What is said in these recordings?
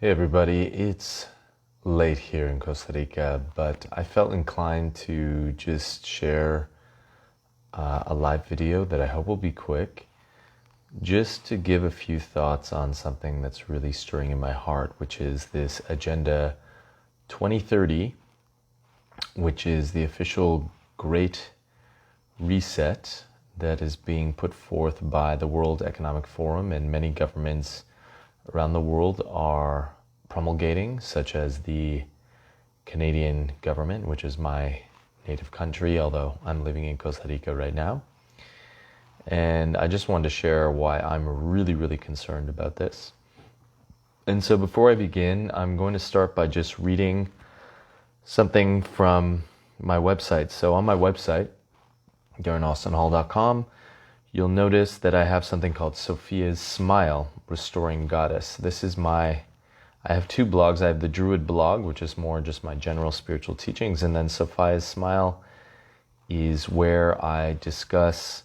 Hey everybody, it's late here in Costa Rica, but I felt inclined to just share a live video that I hope will be quick, just to give a few thoughts on something that's really stirring in my heart, which is this Agenda 2030, which is the official Great Reset that is being put forth by the World Economic Forum, and many governments around the world are promulgating, such as the Canadian government, which is my native country, although I'm living in Costa Rica right now. And I just wanted to share why I'm really, really concerned about this. And so before I begin, I'm going to start by just reading something from my website. So on my website, DarrenAustinHall.com, you'll notice that I have something called Sophia's Smile, Restoring Goddess. I have two blogs. I have the Druid blog, which is more just my general spiritual teachings, and then Sophia's Smile is where I discuss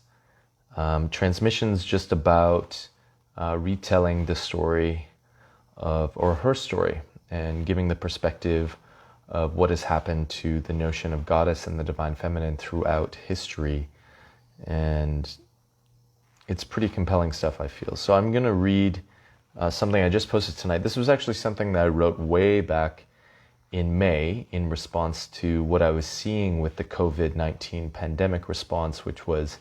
transmissions just about retelling the story or her story, and giving the perspective of what has happened to the notion of goddess and the divine feminine throughout history. And it's pretty compelling stuff, I feel. So I'm going to read something I just posted tonight. This was actually something that I wrote way back in May in response to what I was seeing with the COVID-19 pandemic response, which was,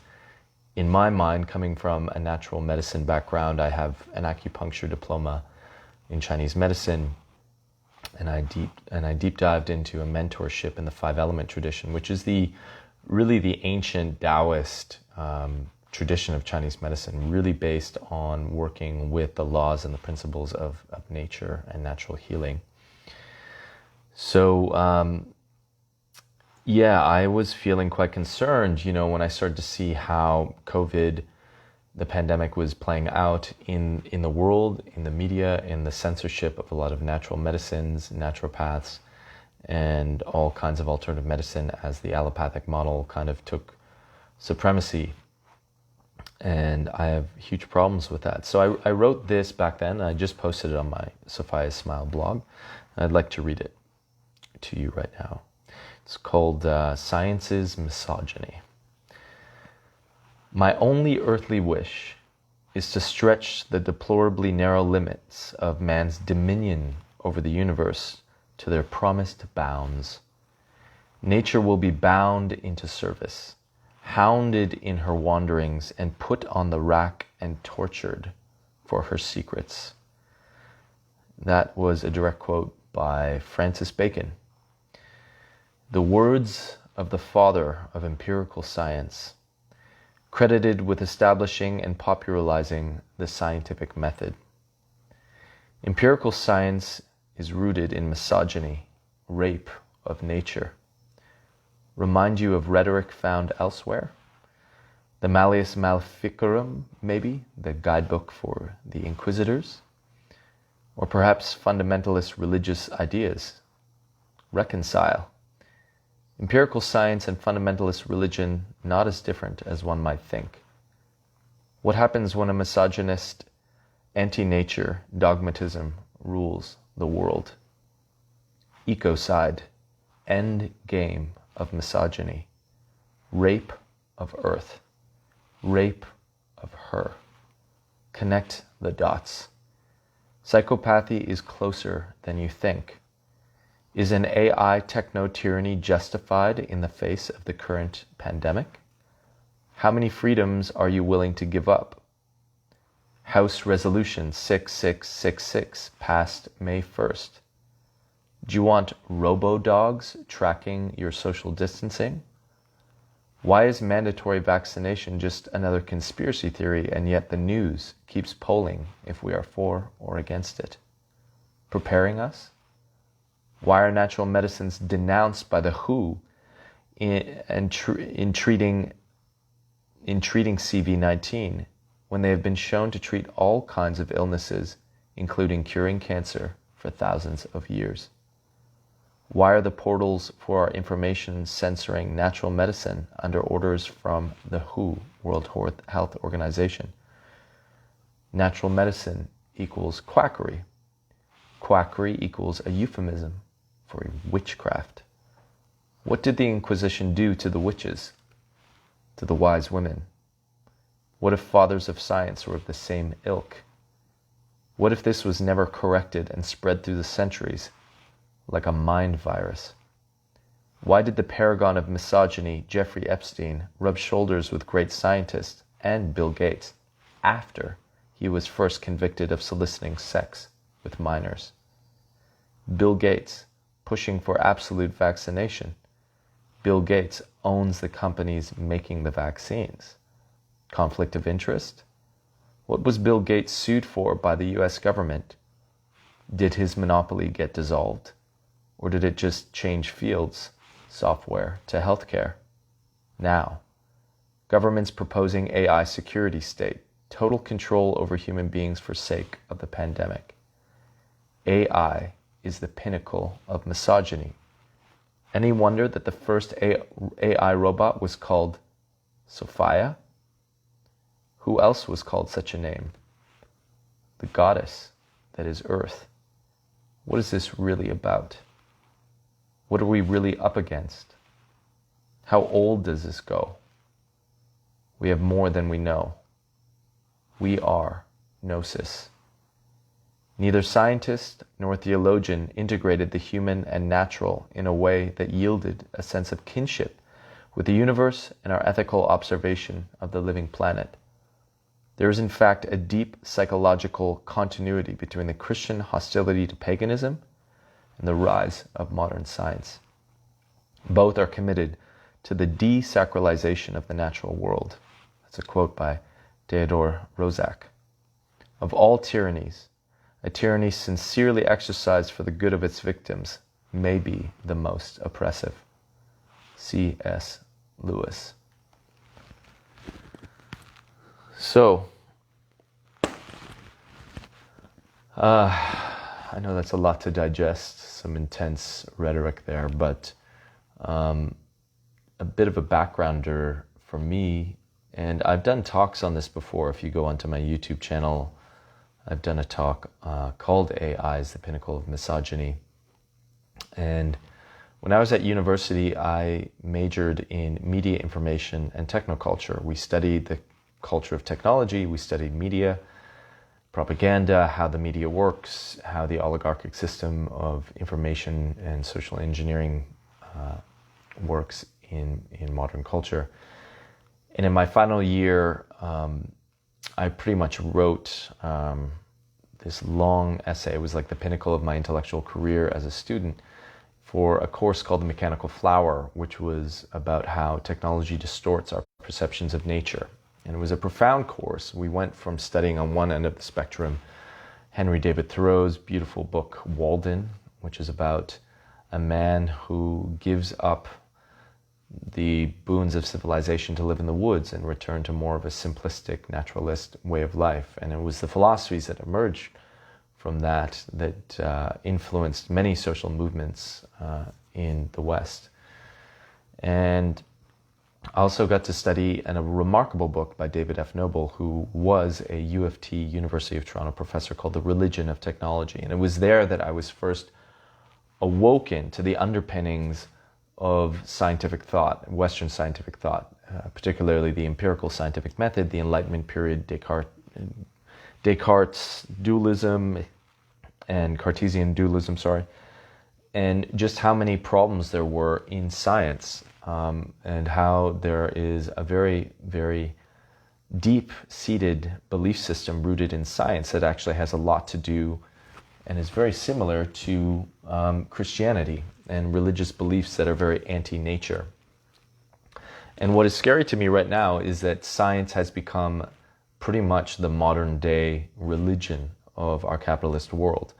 in my mind, coming from a natural medicine background. I have an acupuncture diploma in Chinese medicine, and I deep dived into a mentorship in the 5-element tradition, which is really the ancient Taoist tradition of Chinese medicine, really based on working with the laws and the principles of nature and natural healing. So, I was feeling quite concerned, when I started to see how COVID, the pandemic, was playing out in the world, in the media, in the censorship of a lot of natural medicines, naturopaths, and all kinds of alternative medicine, as the allopathic model kind of took supremacy. And I have huge problems with that. So I wrote this back then, and I just posted it on my Sophia's Smile blog. I'd like to read it to you right now. It's called Science's Misogyny. My only earthly wish is to stretch the deplorably narrow limits of man's dominion over the universe to their promised bounds. Nature will be bound into service, hounded in her wanderings, and put on the rack and tortured for her secrets. That was a direct quote by Francis Bacon. The words of the father of empirical science, credited with establishing and popularizing the scientific method. Empirical science is rooted in misogyny, rape of nature. Remind you of rhetoric found elsewhere? The Malleus Maleficarum, maybe, the guidebook for the Inquisitors? Or perhaps fundamentalist religious ideas? Reconcile. Empirical science and fundamentalist religion, not as different as one might think. What happens when a misogynist, anti-nature dogmatism rules the world? Ecocide, end game of misogyny, rape of earth, rape of her. Connect the dots. Psychopathy is closer than you think. Is an AI techno-tyranny justified in the face of the current pandemic? How many freedoms are you willing to give up? House Resolution 6666 passed May 1st. Do you want robo-dogs tracking your social distancing? Why is mandatory vaccination just another conspiracy theory, and yet the news keeps polling if we are for or against it? Preparing us? Why are natural medicines denounced by the WHO in treating CV-19 when they have been shown to treat all kinds of illnesses, including curing cancer, for thousands of years? Why are the portals for our information censoring natural medicine under orders from the WHO, World Health Organization? Natural medicine equals quackery. Quackery equals a euphemism for witchcraft. What did the Inquisition do to the witches, to the wise women? What if fathers of science were of the same ilk? What if this was never corrected and spread through the centuries like a mind virus? Why did the paragon of misogyny, Jeffrey Epstein, rub shoulders with great scientists and Bill Gates after he was first convicted of soliciting sex with minors? Bill Gates pushing for absolute vaccination. Bill Gates owns the companies making the vaccines. Conflict of interest? What was Bill Gates sued for by the US government? Did his monopoly get dissolved? Or did it just change fields, software, to healthcare? Now, governments proposing AI security state, total control over human beings for sake of the pandemic. AI is the pinnacle of misogyny. Any wonder that the first AI robot was called Sophia? Who else was called such a name? The goddess that is Earth. What is this really about? What are we really up against? How old does this go? We have more than we know. We are gnosis. Neither scientist nor theologian integrated the human and natural in a way that yielded a sense of kinship with the universe and our ethical observation of the living planet. There is in fact a deep psychological continuity between the Christian hostility to paganism and the rise of modern science. Both are committed to the desacralization of the natural world. That's a quote by Theodore Roszak. Of all tyrannies, a tyranny sincerely exercised for the good of its victims may be the most oppressive. C.S. Lewis. So, I know that's a lot to digest, some intense rhetoric there, but a bit of a backgrounder for me, and I've done talks on this before. If you go onto my YouTube channel, I've done a talk called AI is the Pinnacle of Misogyny. And when I was at university, I majored in media information and technoculture. We studied the culture of technology, we studied media, propaganda, how the media works, how the oligarchic system of information and social engineering works in modern culture. And in my final year, I pretty much wrote this long essay. It was like the pinnacle of my intellectual career as a student for a course called The Mechanical Flower, which was about how technology distorts our perceptions of nature. And it was a profound course. We went from studying on one end of the spectrum Henry David Thoreau's beautiful book, Walden, which is about a man who gives up the boons of civilization to live in the woods and return to more of a simplistic naturalist way of life. And it was the philosophies that emerged from that influenced many social movements in the West. And I also got to study a remarkable book by David F. Noble, who was a U of T, University of Toronto professor, called The Religion of Technology. And it was there that I was first awoken to the underpinnings of scientific thought, Western scientific thought, particularly the empirical scientific method, the Enlightenment period, Descartes' dualism and Cartesian dualism, and just how many problems there were in science, and how there is a very, very deep-seated belief system rooted in science that actually has a lot to do and is very similar to Christianity and religious beliefs that are very anti-nature. And what is scary to me right now is that science has become pretty much the modern day religion of our capitalist world.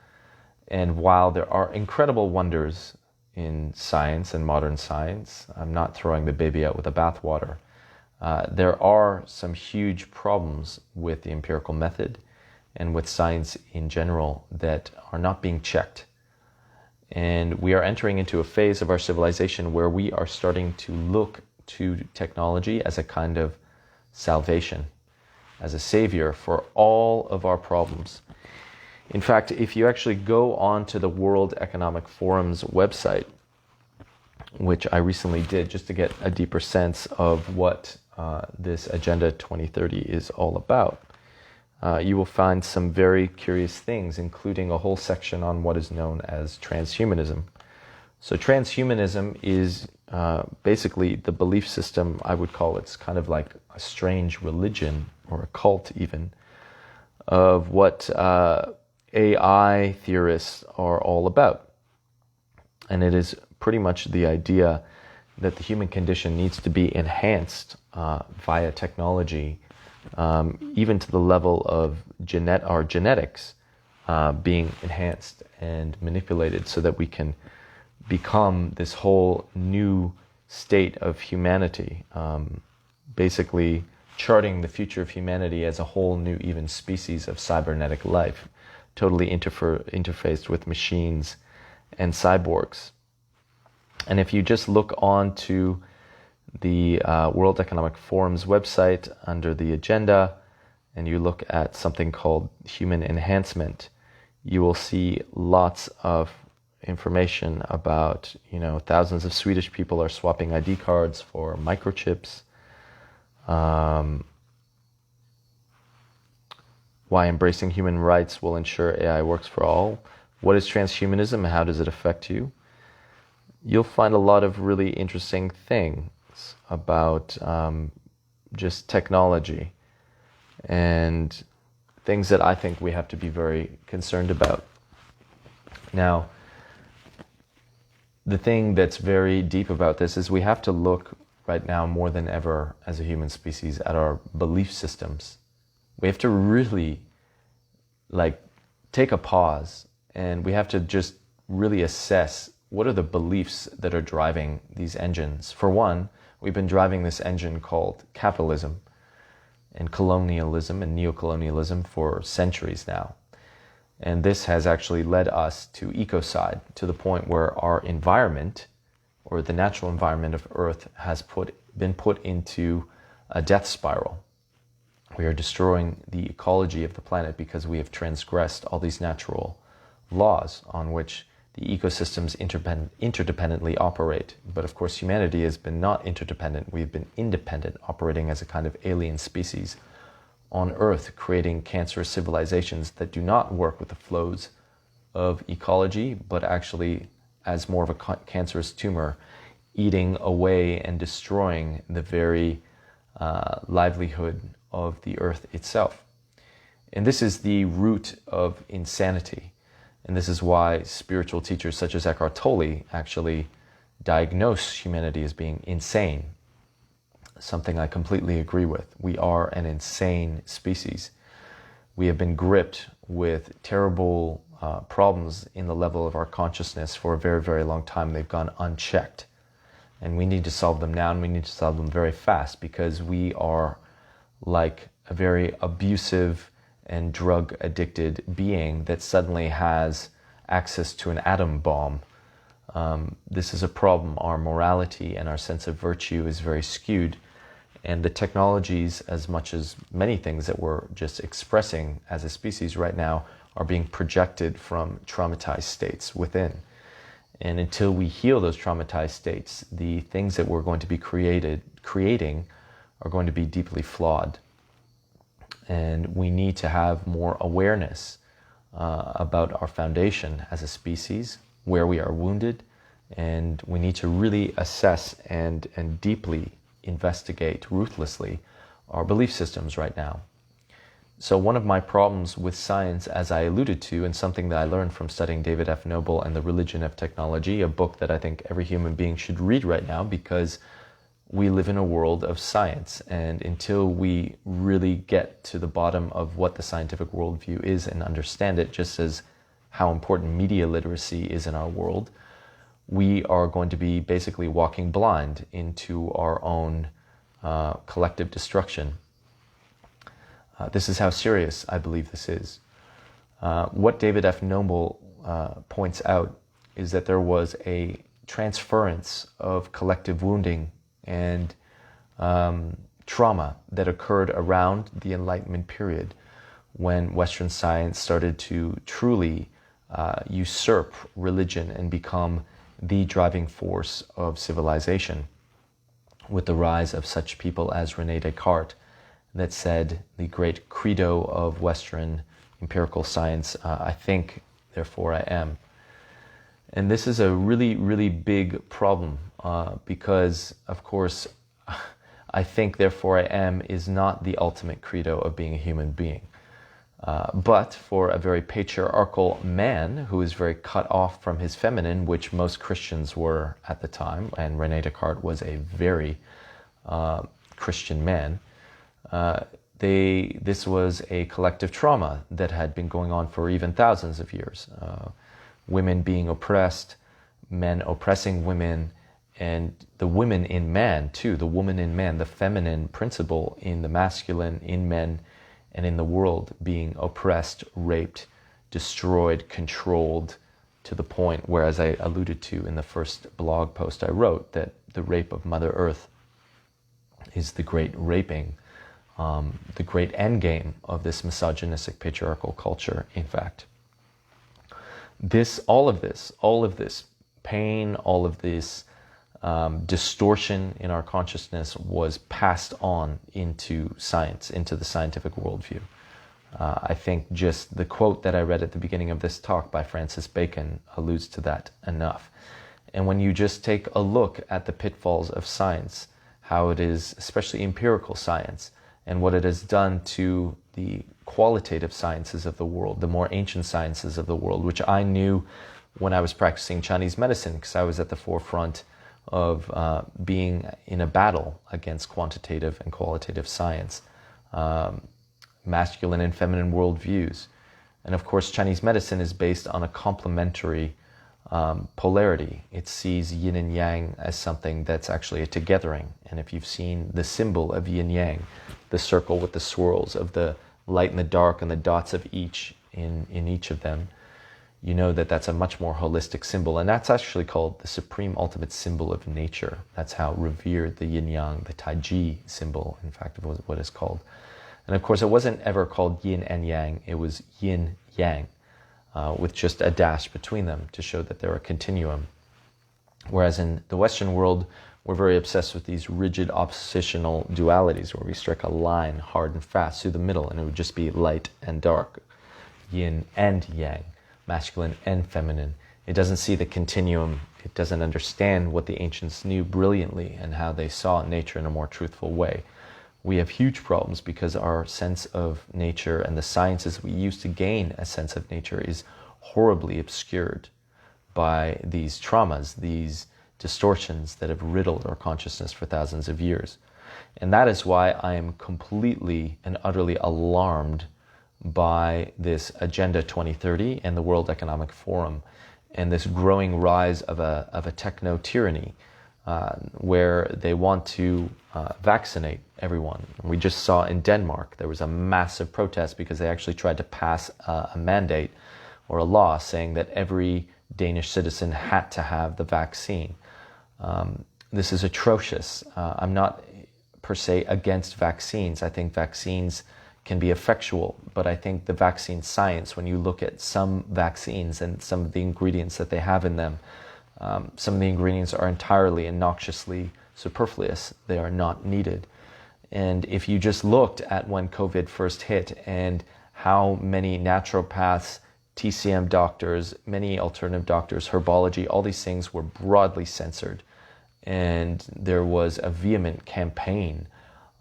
And while there are incredible wonders in science and modern science, I'm not throwing the baby out with the bathwater. There are some huge problems with the empirical method and with science in general that are not being checked. And we are entering into a phase of our civilization where we are starting to look to technology as a kind of salvation, as a savior for all of our problems. In fact, if you actually go on to the World Economic Forum's website, which I recently did just to get a deeper sense of what this Agenda 2030 is all about, you will find some very curious things, including a whole section on what is known as transhumanism. So transhumanism is basically the belief system, I would call it's kind of like a strange religion or a cult even, of what AI theorists are all about. And it is pretty much the idea that the human condition needs to be enhanced via technology, even to the level of our genetics being enhanced and manipulated so that we can become this whole new state of humanity, basically charting the future of humanity as a whole new even species of cybernetic life, totally interfaced with machines and cyborgs. And if you just look on to the World Economic Forum's website under the agenda, and you look at something called human enhancement, you will see lots of information about, thousands of Swedish people are swapping ID cards for microchips. Why embracing human rights will ensure AI works for all. What is transhumanism and how does it affect you? You'll find a lot of really interesting things about just technology and things that I think we have to be very concerned about. Now, the thing that's very deep about this is we have to look right now more than ever as a human species at our belief systems. We have to really take a pause, and we have to just really assess what are the beliefs that are driving these engines. For one, we've been driving this engine called capitalism and colonialism and neocolonialism for centuries now. And this has actually led us to ecocide, to the point where our environment, or the natural environment of Earth, has been put into a death spiral. We are destroying the ecology of the planet because we have transgressed all these natural laws on which the ecosystems interdependently operate. But of course, humanity has been not interdependent. We've been independent, operating as a kind of alien species on Earth, creating cancerous civilizations that do not work with the flows of ecology, but actually as more of a cancerous tumor, eating away and destroying the very livelihood of the Earth itself. And this is the root of insanity. And this is why spiritual teachers such as Eckhart Tolle actually diagnose humanity as being insane, something I completely agree with. We are an insane species. We have been gripped with terrible problems in the level of our consciousness for a very, very long time. They've gone unchecked. And we need to solve them now, and we need to solve them very fast, because we are like a very abusive and drug-addicted being that suddenly has access to an atom bomb. This is a problem. Our morality and our sense of virtue is very skewed. And the technologies, as much as many things that we're just expressing as a species right now, are being projected from traumatized states within. And until we heal those traumatized states, the things that we're going to be creating are going to be deeply flawed. And we need to have more awareness about our foundation as a species, where we are wounded, and we need to really assess and deeply investigate ruthlessly our belief systems right now. So one of my problems with science, as I alluded to, and something that I learned from studying David F. Noble and The Religion of Technology, a book that I think every human being should read right now, because we live in a world of science, and until we really get to the bottom of what the scientific worldview is and understand it, just as how important media literacy is in our world, we are going to be basically walking blind into our own collective destruction. This is how serious I believe this is. What David F. Noble points out is that there was a transference of collective wounding and trauma that occurred around the Enlightenment period, when Western science started to truly usurp religion and become the driving force of civilization, with the rise of such people as René Descartes, that said the great credo of Western empirical science, I think, therefore I am. And this is a really, really big problem because, of course, I think, therefore I am is not the ultimate credo of being a human being. But for a very patriarchal man who is very cut off from his feminine, which most Christians were at the time, and René Descartes was a very Christian man, this was a collective trauma that had been going on for even thousands of years. Women being oppressed, men oppressing women, and the women in man too, the woman in man, the feminine principle in the masculine, in men and in the world, being oppressed, raped, destroyed, controlled, to the point where, as I alluded to in the first blog post I wrote, that the rape of Mother Earth is the great raping, the great endgame of this misogynistic patriarchal culture, in fact. All of this pain, all of this distortion in our consciousness was passed on into science, into the scientific worldview. I think just the quote that I read at the beginning of this talk by Francis Bacon alludes to that enough. And when you just take a look at the pitfalls of science, how it is, especially empirical science, and what it has done to the qualitative sciences of the world, the more ancient sciences of the world, which I knew when I was practicing Chinese medicine, because I was at the forefront of being in a battle against quantitative and qualitative science, masculine and feminine worldviews. And of course, Chinese medicine is based on a complementary polarity. It sees yin and yang as something that's actually a togethering. And if you've seen the symbol of yin yang, the circle with the swirls of the light and the dark and the dots of each in each of them, you know that that's a much more holistic symbol. And that's actually called the supreme ultimate symbol of nature. That's how revered the yin yang, the taiji symbol, in fact, was what it's called. And of course, it wasn't ever called yin and yang. It was yin yang, with just a dash between them to show that they're a continuum. Whereas in the Western world, we're very obsessed with these rigid oppositional dualities where we strike a line hard and fast through the middle, and it would just be light and dark, yin and yang, masculine and feminine. It doesn't see the continuum. It doesn't understand what the ancients knew brilliantly and how they saw nature in a more truthful way. We have huge problems because our sense of nature and the sciences we use to gain a sense of nature is horribly obscured by these traumas, these distortions that have riddled our consciousness for thousands of years. And that is why I am completely and utterly alarmed by this Agenda 2030 and the World Economic Forum and this growing rise of a techno-tyranny where they want to vaccinate everyone. We just saw in Denmark there was a massive protest because they actually tried to pass a mandate or a law saying that every Danish citizen had to have the vaccine. This is atrocious. I'm not per se against vaccines. I think vaccines can be effectual, but I think the vaccine science, when you look at some vaccines and some of the ingredients that they have in them, some of the ingredients are entirely and noxiously superfluous. They are not needed. And if you just looked at when COVID first hit and how many naturopaths, TCM doctors, many alternative doctors, herbology, all these things were broadly censored. And there was a vehement campaign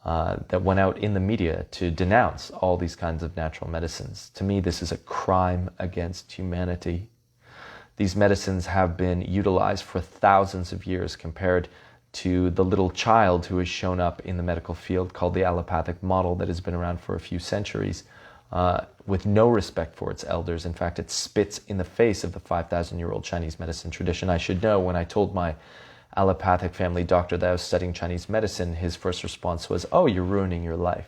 that went out in the media to denounce all these kinds of natural medicines. To me, this is a crime against humanity. These medicines have been utilized for thousands of years compared to the little child who has shown up in the medical field called the allopathic model that has been around for a few centuries with no respect for its elders. In fact, it spits in the face of the 5,000-year-old Chinese medicine tradition. I should know, when I told my allopathic family doctor that I was studying Chinese medicine, his first response was, "Oh, you're ruining your life."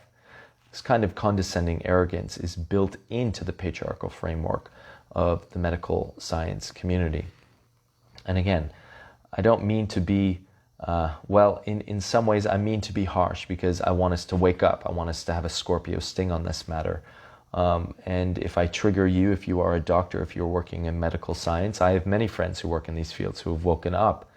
This kind of condescending arrogance is built into the patriarchal framework of the medical science community. And again, I don't mean to be, in some ways I mean to be harsh because I want us to wake up. I want us to have a Scorpio sting on this matter. And if I trigger you, if you are a doctor, if you're working in medical science, I have many friends who work in these fields who have woken up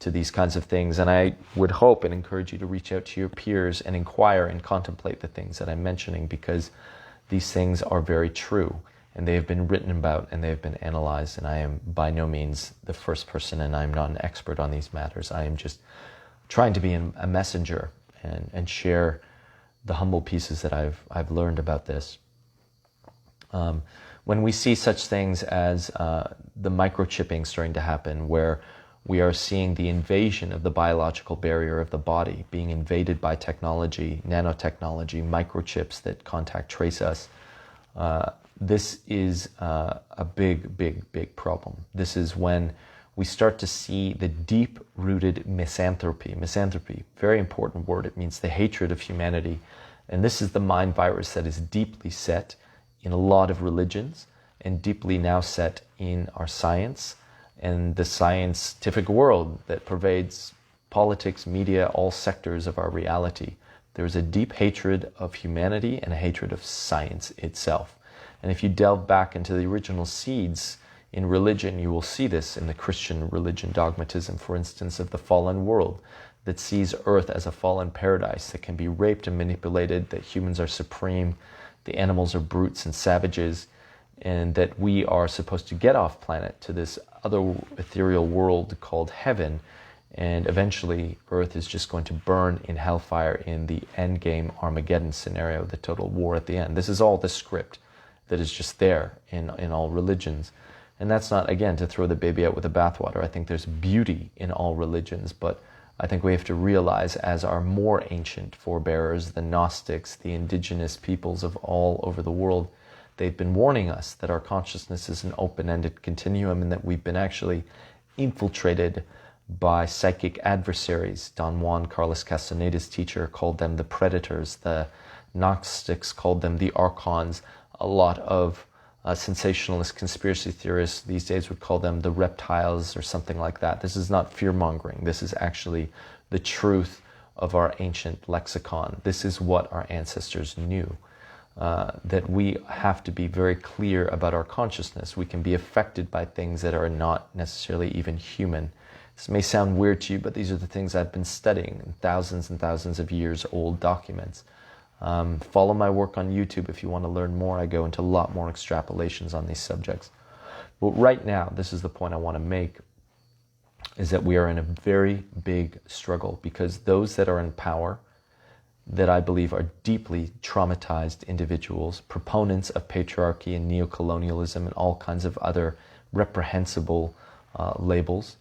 to these kinds of things. And I would hope and encourage you to reach out to your peers and inquire and contemplate the things that I'm mentioning, because these things are very true and they have been written about and they have been analyzed. And I am by no means the first person, and I'm not an expert on these matters. I am just trying to be a messenger and share the humble pieces that I've learned about this. When we see such things as the microchipping starting to happen, where we are seeing the invasion of the biological barrier of the body being invaded by technology, nanotechnology, microchips that contact trace us, this is a big, big, big problem. This is when we start to see the deep-rooted misanthropy. Misanthropy, very important word. It means the hatred of humanity. And this is the mind virus that is deeply set in a lot of religions and deeply now set in our science and the scientific world that pervades politics, media, all sectors of our reality. There is a deep hatred of humanity and a hatred of science itself. And if you delve back into the original seeds in religion, you will see this in the Christian religion dogmatism, for instance, of the fallen world that sees Earth as a fallen paradise that can be raped and manipulated, that humans are supreme, the animals are brutes and savages, and that we are supposed to get off planet to this other ethereal world called heaven, and eventually Earth is just going to burn in hellfire in the endgame Armageddon scenario, the total war at the end. This is all the script that is just there in all religions. And that's not, again, to throw the baby out with the bathwater. I think there's beauty in all religions, but I think we have to realize, as our more ancient forebearers, the Gnostics, the indigenous peoples of all over the world, they've been warning us that our consciousness is an open-ended continuum and that we've been actually infiltrated by psychic adversaries. Don Juan Carlos Castaneda's teacher called them the predators. The Gnostics called them the archons. A lot of sensationalist conspiracy theorists these days would call them the reptiles or something like that. This is not fear-mongering. This is actually the truth of our ancient lexicon. This is what our ancestors knew. That we have to be very clear about our consciousness. We can be affected by things that are not necessarily even human. This may sound weird to you, but these are the things I've been studying in thousands and thousands of years old documents. Follow my work on YouTube if you want to learn more. I go into a lot more extrapolations on these subjects. But right now, this is the point I want to make, is that we are in a very big struggle, because those that are in power, that I believe are deeply traumatized individuals, proponents of patriarchy and neocolonialism and all kinds of other reprehensible labels,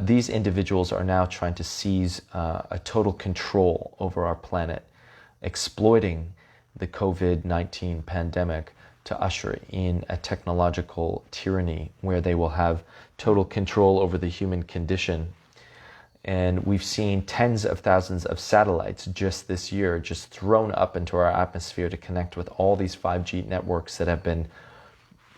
these individuals are now trying to seize a total control over our planet, exploiting the COVID-19 pandemic to usher in a technological tyranny where they will have total control over the human condition. And we've seen tens of thousands of satellites just this year just thrown up into our atmosphere to connect with all these 5G networks that have been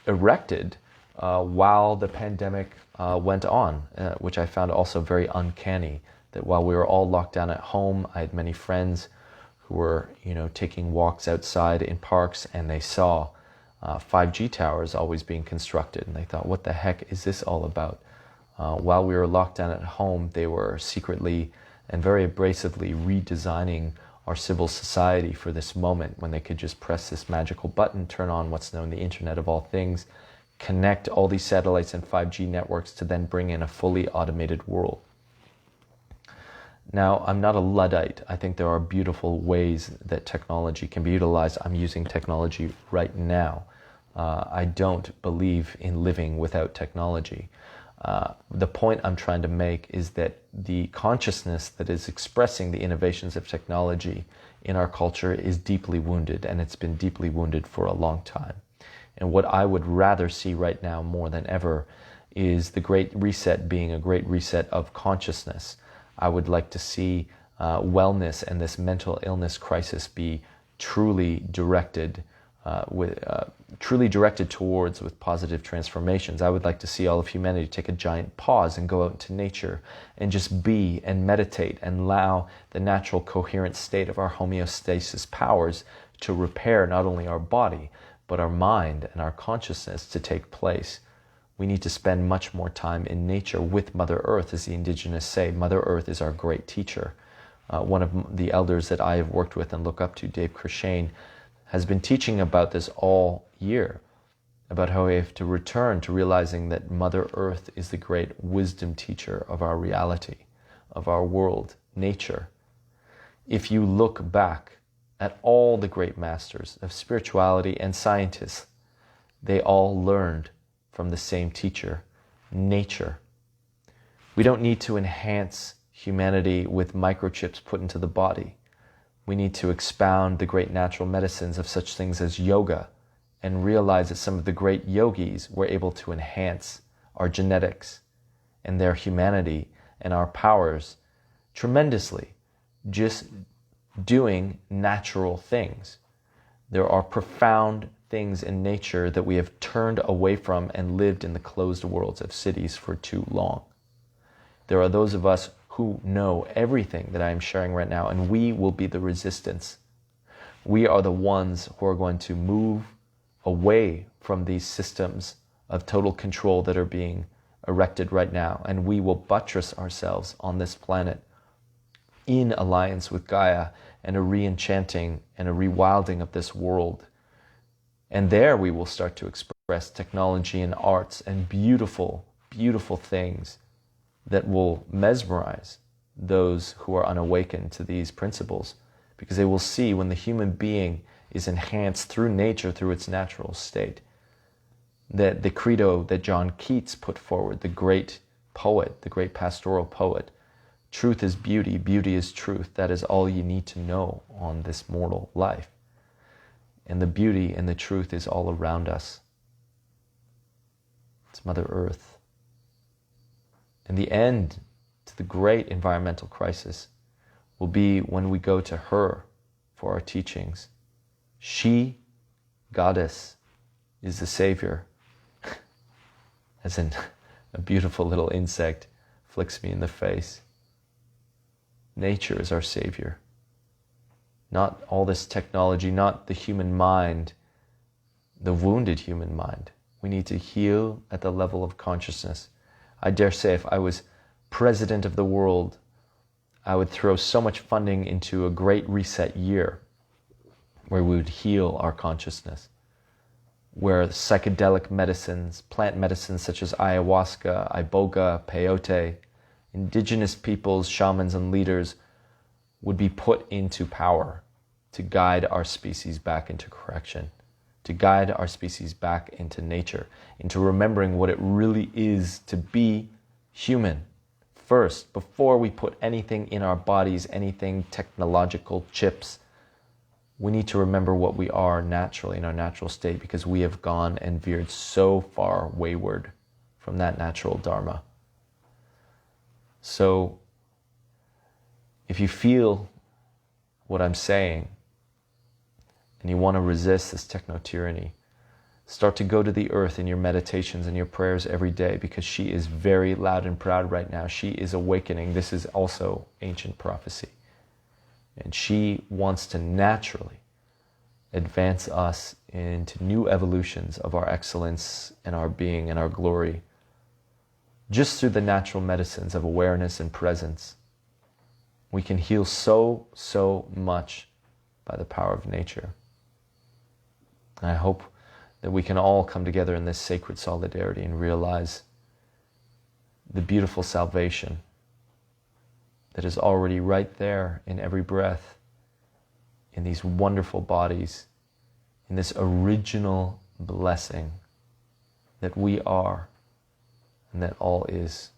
erected while the pandemic went on, which I found also very uncanny, that while we were all locked down at home, I had many friends who were, taking walks outside in parks, and they saw 5G towers always being constructed, and they thought, what the heck is this all about? While we were locked down at home, they were secretly and very abrasively redesigning our civil society for this moment when they could just press this magical button, turn on what's known the Internet of all things, connect all these satellites and 5G networks to then bring in a fully automated world. Now, I'm not a Luddite. I think there are beautiful ways that technology can be utilized. I'm using technology right now. I don't believe in living without technology. The point I'm trying to make is that the consciousness that is expressing the innovations of technology in our culture is deeply wounded, and it's been deeply wounded for a long time. And what I would rather see right now more than ever is the Great Reset being a great reset of consciousness. I would like to see wellness and this mental illness crisis be truly directed towards with positive transformations. I would like to see all of humanity take a giant pause and go out into nature and just be and meditate and allow the natural coherent state of our homeostasis powers to repair not only our body, but our mind and our consciousness to take place. We need to spend much more time in nature with Mother Earth. As the indigenous say, Mother Earth is our great teacher. One of the elders that I have worked with and look up to, Dave Krishane, has been teaching about this all year, about how we have to return to realizing that Mother Earth is the great wisdom teacher of our reality, of our world, nature. If you look back at all the great masters of spirituality and scientists, they all learned from the same teacher, nature. We don't need to enhance humanity with microchips put into the body. We need to expound the great natural medicines of such things as yoga and realize that some of the great yogis were able to enhance our genetics and their humanity and our powers tremendously, just doing natural things. There are profound things in nature that we have turned away from and lived in the closed worlds of cities for too long. There are those of us who know everything that I am sharing right now, and we will be the resistance. We are the ones who are going to move away from these systems of total control that are being erected right now, and we will buttress ourselves on this planet in alliance with Gaia and a re-enchanting and a rewilding of this world. And there we will start to express technology and arts and beautiful, beautiful things that will mesmerize those who are unawakened to these principles, because they will see when the human being is enhanced through nature, through its natural state, that the credo that John Keats put forward, the great poet, the great pastoral poet, truth is beauty, beauty is truth. That is all you need to know on this mortal life. And the beauty and the truth is all around us. It's Mother Earth. And the end to the great environmental crisis will be when we go to her for our teachings. She, Goddess, is the Savior. As in, a beautiful little insect flicks me in the face. Nature is our Savior. Not all this technology, not the human mind, the wounded human mind. We need to heal at the level of consciousness. I dare say if I was president of the world, I would throw so much funding into a great reset year where we would heal our consciousness, where psychedelic medicines, plant medicines such as ayahuasca, iboga, peyote, indigenous peoples, shamans, and leaders would be put into power to guide our species back into correction, to guide our species back into nature, into remembering what it really is to be human. First, before we put anything in our bodies, anything technological, chips, we need to remember what we are naturally in our natural state, because we have gone and veered so far wayward from that natural dharma. So, if you feel what I'm saying and you want to resist this techno-tyranny, start to go to the earth in your meditations and your prayers every day, because she is very loud and proud right now. She is awakening. This is also ancient prophecy. And she wants to naturally advance us into new evolutions of our excellence and our being and our glory, just through the natural medicines of awareness and presence. We can heal so much by the power of nature. And I hope that we can all come together in this sacred solidarity and realize the beautiful salvation that is already right there in every breath, in these wonderful bodies, in this original blessing that we are and that all is.